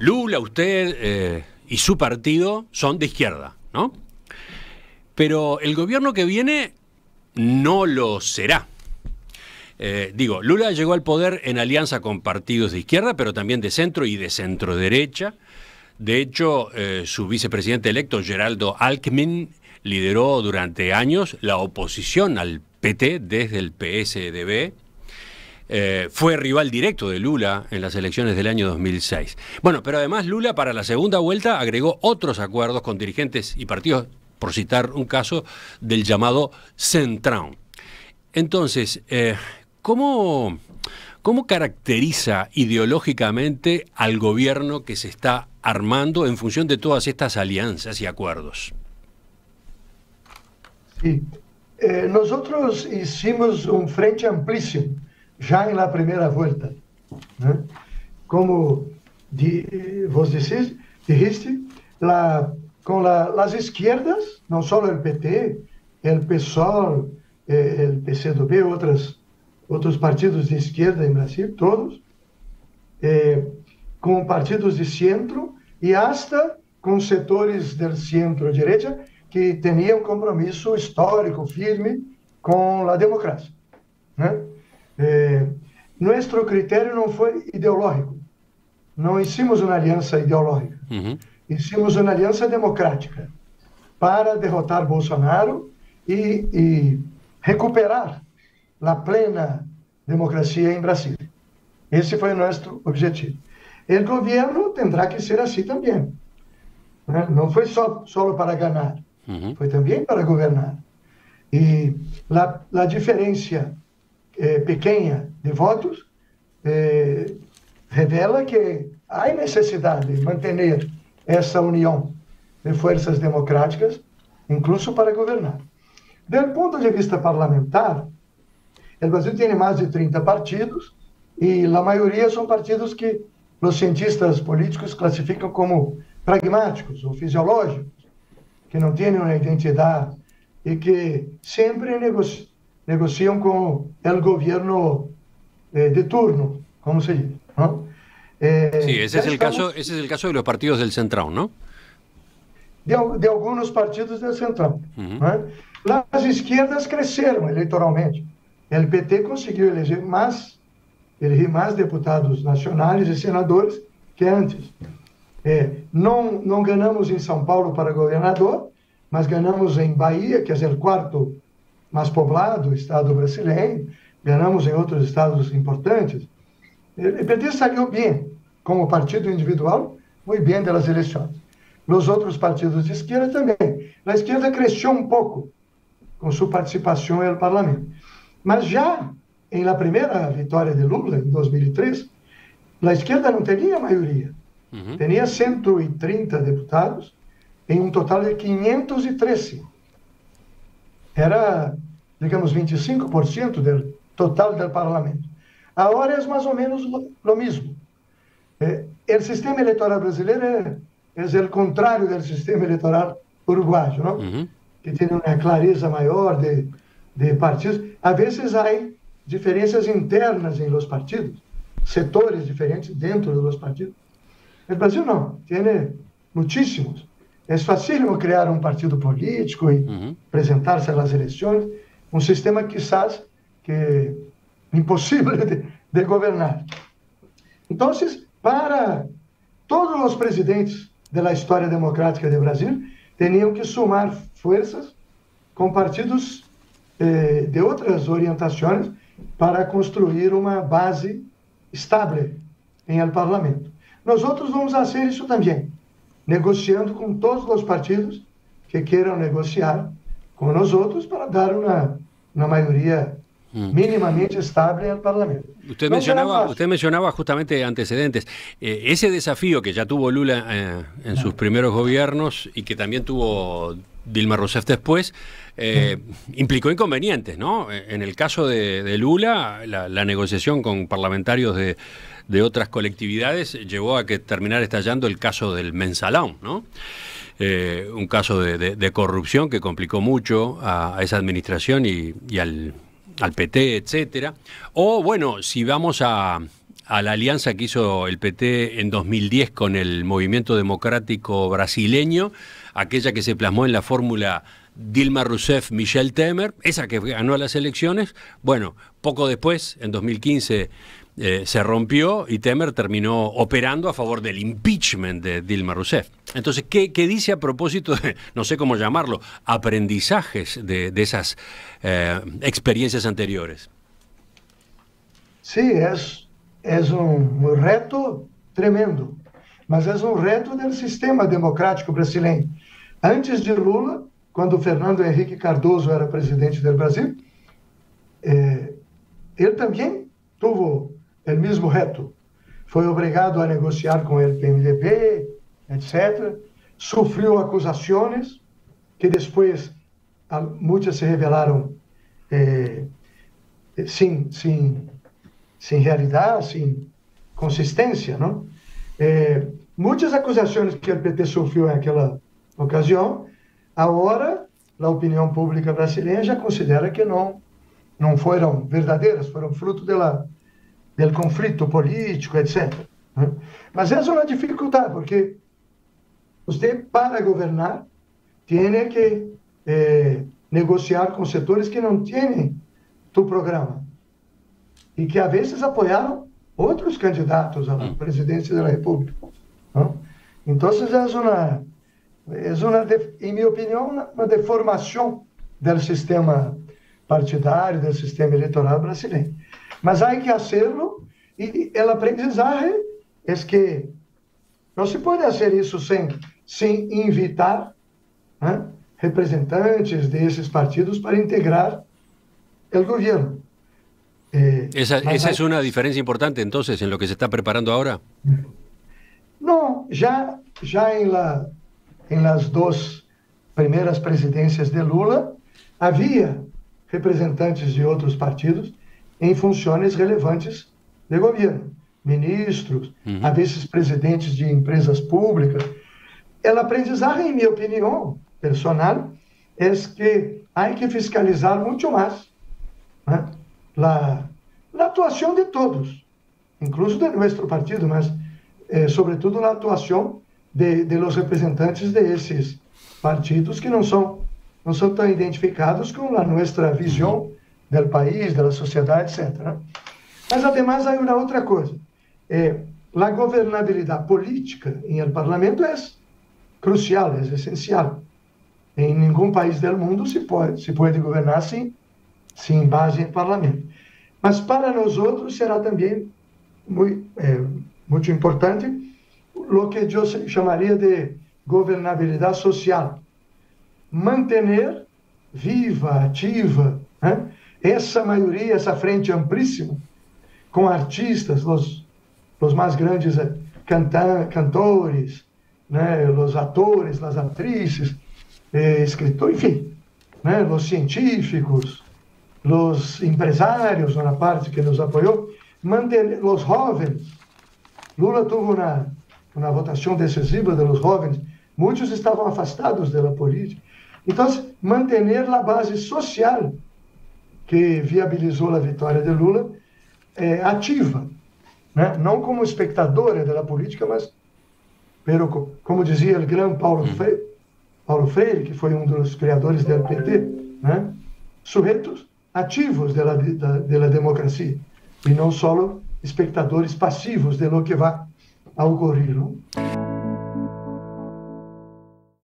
Lula, usted y su partido son de izquierda, ¿no? Pero el gobierno que viene no lo será. Lula llegó al poder en alianza con partidos de izquierda, pero también de centro y de centro-derecha. De hecho, su vicepresidente electo, Geraldo Alckmin, lideró durante años la oposición al PT desde el PSDB. Fue rival directo de Lula en las elecciones del año 2006. Bueno, pero además Lula para la segunda vuelta agregó otros acuerdos con dirigentes y partidos, por citar un caso, del llamado Centrão. Entonces, ¿cómo caracteriza ideológicamente al gobierno que se está armando en función de todas estas alianzas y acuerdos? Sí. Nosotros hicimos un frente amplísimo ya en la primera vuelta, ¿no? Como vos dijiste, con las izquierdas, no solo el PT, el PSOL, el PCdoB, otros partidos de izquierda en Brasil, todos, con partidos de centro y hasta con sectores del centro-derecha que tenían un compromiso histórico firme con la democracia, ¿no? Nuestro criterio no fue ideológico, no hicimos una alianza ideológica, hicimos una alianza democrática para derrotar Bolsonaro y recuperar la plena democracia en Brasil. Ese fue nuestro objetivo. El gobierno tendrá que ser así también, ¿no? No fue solo para ganar, fue también para gobernar. Y la diferencia pequeña de votos revela que hay necesidad de mantener esa unión de fuerzas democráticas, incluso para gobernar. Del punto de vista parlamentar, el Brasil tiene más de 30 partidos y la mayoría son partidos que los cientistas políticos clasifican como pragmáticos o fisiológicos, que no tienen una identidad y que siempre negocian con el gobierno de turno, como se dice, ¿no? Sí, ese es el caso de los partidos del Centrão, ¿no? De algunos partidos del Centrão, ¿no? Las izquierdas crecieron electoralmente. El PT consiguió elegir más deputados nacionales y senadores que antes. No ganamos en São Paulo para gobernador, mas ganamos en Bahía, que es el cuarto más poblado estado brasileño, ganamos en otros estados importantes. El PT salió bien, como partido individual, muy bien de las elecciones. Los otros partidos de izquierda también. La izquierda creció un poco con su participación en el Parlamento. Mas ya en la primera victoria de Lula, en 2003, la izquierda no tenía mayoría. Tenía 130 deputados en un total de 513. Era, digamos, 25% del total del Parlamento. Ahora es más o menos lo mismo. El sistema electoral brasileño es el contrario del sistema electoral uruguayo, ¿no? Que tiene una clareza mayor de partidos. A veces hay diferencias internas en los partidos, sectores diferentes dentro de los partidos. El Brasil no, tiene muchísimos. Es fácil crear un partido político y presentarse a las elecciones, un sistema quizás que imposible de gobernar. Entonces, para todos los presidentes de la historia democrática de Brasil, tenían que sumar fuerzas con partidos de otras orientaciones para construir una base estable en el Parlamento. Nosotros vamos a hacer eso también, negociando con todos los partidos que quieran negociar con nosotros para dar una mayoría mínimamente estable en el Parlamento. Usted mencionaba justamente antecedentes. Ese desafío que ya tuvo Lula en sus primeros gobiernos y que también tuvo Dilma Rousseff después, implicó inconvenientes, ¿no? En el caso de Lula, la negociación con parlamentarios de otras colectividades llevó a que terminara estallando el caso del Mensalão, ¿no? Un caso de corrupción que complicó mucho a esa administración y al PT, etcétera. O bueno, si vamos a a la alianza que hizo el PT en 2010 con el Movimiento Democrático Brasileño, aquella que se plasmó en la fórmula Dilma Rousseff, Michel Temer, esa que ganó las elecciones. Bueno, poco después, en 2015, se rompió y Temer terminó operando a favor del impeachment de Dilma Rousseff. Entonces, ¿qué dice a propósito de, no sé cómo llamarlo, aprendizajes de esas experiencias anteriores? Sí, es un reto tremendo, mas es un reto del sistema democrático brasileño. Antes de Lula, quando Fernando Henrique Cardoso era presidente do Brasil, ele também tuvo o mesmo reto. Foi obrigado a negociar com o PMDB, etc. Sofreu acusações que depois muitas se revelaram sem realidade, sem consistência, não? Muitas acusações que o PT sofreu naquela ocasião, agora a opinião pública brasileira já considera que não foram verdadeiras, foram fruto do conflito político, etc. Mas essa é uma dificuldade, porque você, para governar, tem que negociar com setores que não têm tu programa e que, a vezes, apoiaram outros candidatos à presidência da República. Então, em minha opinião, uma deformação do sistema partidário, do sistema eleitoral brasileiro. Mas há que fazê-lo, e o aprendizagem é que não se pode fazer isso sem invitar representantes desses partidos para integrar o governo. ¿Esa es una diferencia importante, entonces, en lo que se está preparando ahora? No, ya en las dos primeras presidencias de Lula, había representantes de otros partidos en funciones relevantes de gobierno, ministros, a veces presidentes de empresas públicas. El aprendizaje, en mi opinión personal, es que hay que fiscalizar mucho más la atuación de todos, incluso de nuestro partido, mas sobretudo la actuación de los representantes de esos partidos que no son tan identificados con nuestra visión del país, de la sociedad, etc. Mas además hay una otra cosa. La gobernabilidad política en el Parlamento es crucial, es esencial. En ningún país del mundo se puede gobernar sin base en Parlamento. Mas para nosotros será también muy importante lo que yo llamaría de gobernabilidad social. Mantener viva, ativa, essa maioria, essa frente amplíssima, com artistas, os mais grandes cantores, os atores, as atrizes, escritores, enfim, os científicos, os empresários, na parte que nos apoiou, manter os jovens. Lula teve uma votação decisiva dos jovens, muitos estavam afastados da política. Então, manter a base social que viabilizou a vitória de Lula ativa, não como espectadora da política, mas, como dizia o grande Paulo Freire, que foi dos criadores do PT, sujeitos ativos da democracia, e não só espectadores passivos de lo que vai ocorrer.